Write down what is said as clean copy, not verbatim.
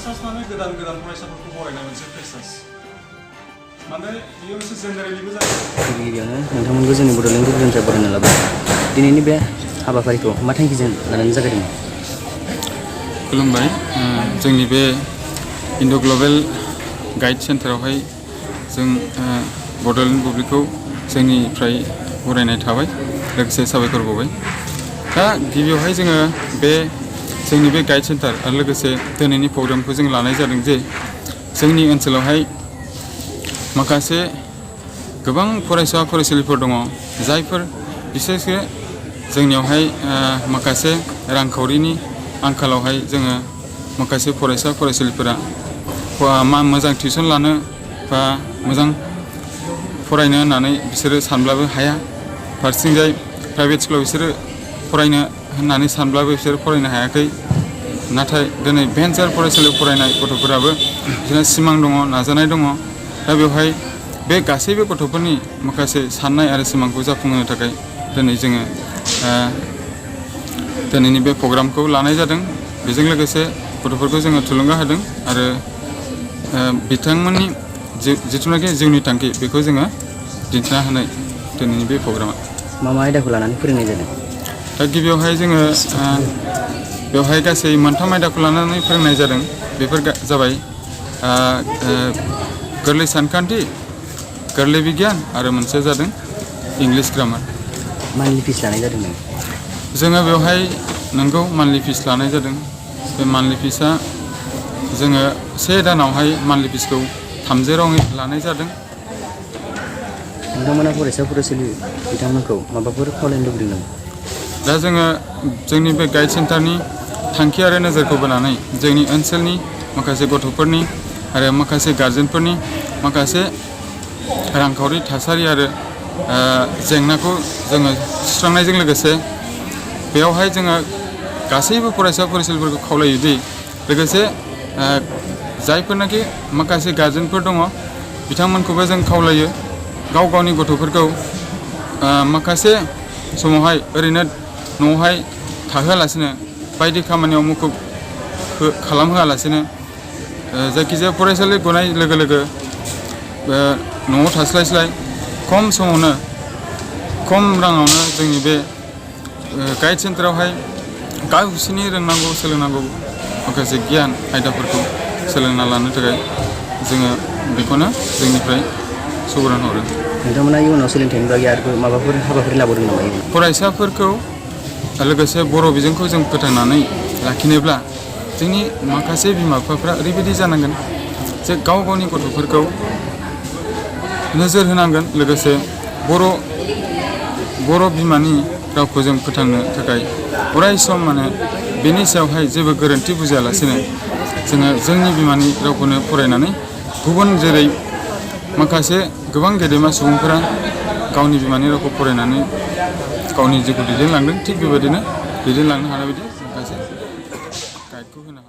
फ्रेसार्सनानो गोदान फरायसाफोरखौ बरायनाय मोनसे फ्रेसार्स माने बेयो मोनसे जेनेरेलिबो जायो। गिबियावनो नोंथांमोनखौ जोंनि बड'लेण्ड गुरुनिफ्राय बरायना लाबाय। दिनैनि बे हाबाफारिखौ मा थांखिजों लानानै जागायदोंमोन? खुलुमबाय। जोंनि बे इन्ड' ग्लबेल गाइड सेन्टारावहाय जों बड'लेण्ड बुब्लिखौ जोंनिफ्राय बरायनाय थाबाय, लोगोसे साबायखर बावबाय। दा गिबियावहाय जोङो जोंनि बे गाइड सेन्टार आरो लोगोसे दिनैनि प्रग्रामखौ जों लानाय जादों जे जोंनि ओनसोलावहाय माखासे गोबां फरायसा फरायसुलिफोर दङ जायफोर बिसोरसो जोंनियावहाय माखासे रांखावरिनि आंखालावहाय जोङो माखासे फरायसा फरायसुलिफोरा मोजां टिउसन लानो बा मोजां फरायनो होननानै बिसोरो सानब्लाबो हाया। फारसेथिंजाय प्राइभेट स्कुलाव बिसोरो फरायनो होननानै सानब्लाबो बिसोर फरायनो हायाखै। नाथाय दिनै भेन्सार फरायसालियाव फरायनाय गथ'फोराबो बिसोरहा सिमां दङ, नाजानाय दङ। दा बेवहाय बे गासैबो गथ'फोरनि माखासे साननाय आरो सिमांखौ जाफुंहोनो थाखाय दिनै जोङो दिनैनि बे प्रग्रामखौ लानाय जादों। बेजों लोगोसे गथ'फोरखौ जोङो थुलुंगा होदों आरो बिथांमोननि जिथुनाखि जिउनि थांखि बेखौ जोङो दिन्थिना होनाय दिनैनि बे प्रग्रामा। मा आयदाखौ लानानै फोरोंनाय जादों? दा गिबियावहाय जोङो बेवहाय गासै 3 आयदाखौ लानानै फोरोंनाय जादों। बेफोर जाबाय गोरलै सानखान्थि, गोरलै बिगियान आरो मोनसेया जादों इंलिश ग्रामार। मान्थलि फिस लानाय जादोंमोन? जोङो बेवहाय नोंगौ मान्थलि फिस लानाय जादों। बे मान्थलि फिसआ जोङो 1 दानावहाय मान्थलि फिसखौ 30 राङै लानाय जादों। नोंथांमोना फरायसा फरायसुलि बिथांमोनखौ माबाफोर खावलायनो लुबैदों नामा? दा जोङो जोंनि बे गाइड सेन्टारनि थांखि आरो नोजोरखौ बोनानै जोंनि ओनसोलनि माखासे गथ'फोरनि आरो माखासे गारजेनफोरनि माखासे रांखावरि थासारि आरो जेंनाखौ जोङो सुस्रांनायजों लोगोसे बेयावहाय जोङो गासैबो फरायसा फरायसुलिफोरखौ खावलायोदि लोगोसे जायफोरनाखि माखासे गारजेनफोर दङ बिथांमोनखौबो जों खावलायो गाव गावनि गथ'फोरखौ माखासे समावहाय ओरैनो न'आवहाय थाहोआलासिनो बायदि खामानियाव मुखुब खालामहोआलासिनो जायखिजाया फरायसालि गनाय लोगो लोगो न'आव थास्लायस्लाय खम समावनो खम राङावनो जोंनि बे गाइड सेन्टारावहाय गावसोरनि रोंनांगौ सोलोंनांगौ माखासे गियान आयदाफोरखौ सोलोंना लानो थाखाय जोङो बेखौनो जोंनिफ्राय सुबुरुन हरो। नोंथांमोना इयुनाव सोलोंथाइनि बागै आरो माबाफोर हाबाफारि लाबावदों नामा? फरायसाफोरखौ लोगोसे बर' बिजोंखौ जों फोथांनानै लाखिनोब्ला जोंनि माखासे बिमा बिफाफ्रा ओरैबायदि जानांगोन जे गाव गावनि गथ'फोरखौ नोजोर होनांगोन। लोगोसे बर' बिमानि रावखौ जों फोथांनो थाखाय अराय सम बेनि सायावहाय जेबो गोरोन्थि बुजियालासेनो जोङो जोंनि बिमानि रावखौनो फरायनानै गुबुन जेरै माखासे गोबां गेदेमा सुबुंफोरा गावनि बिमानि रावखौ फरायनानै गावनि जिउखौ दैदेनलांदों, थिग बेबायदिनो दैदेनलांनो हानाय बायदि माखासे गाइडखौ होनो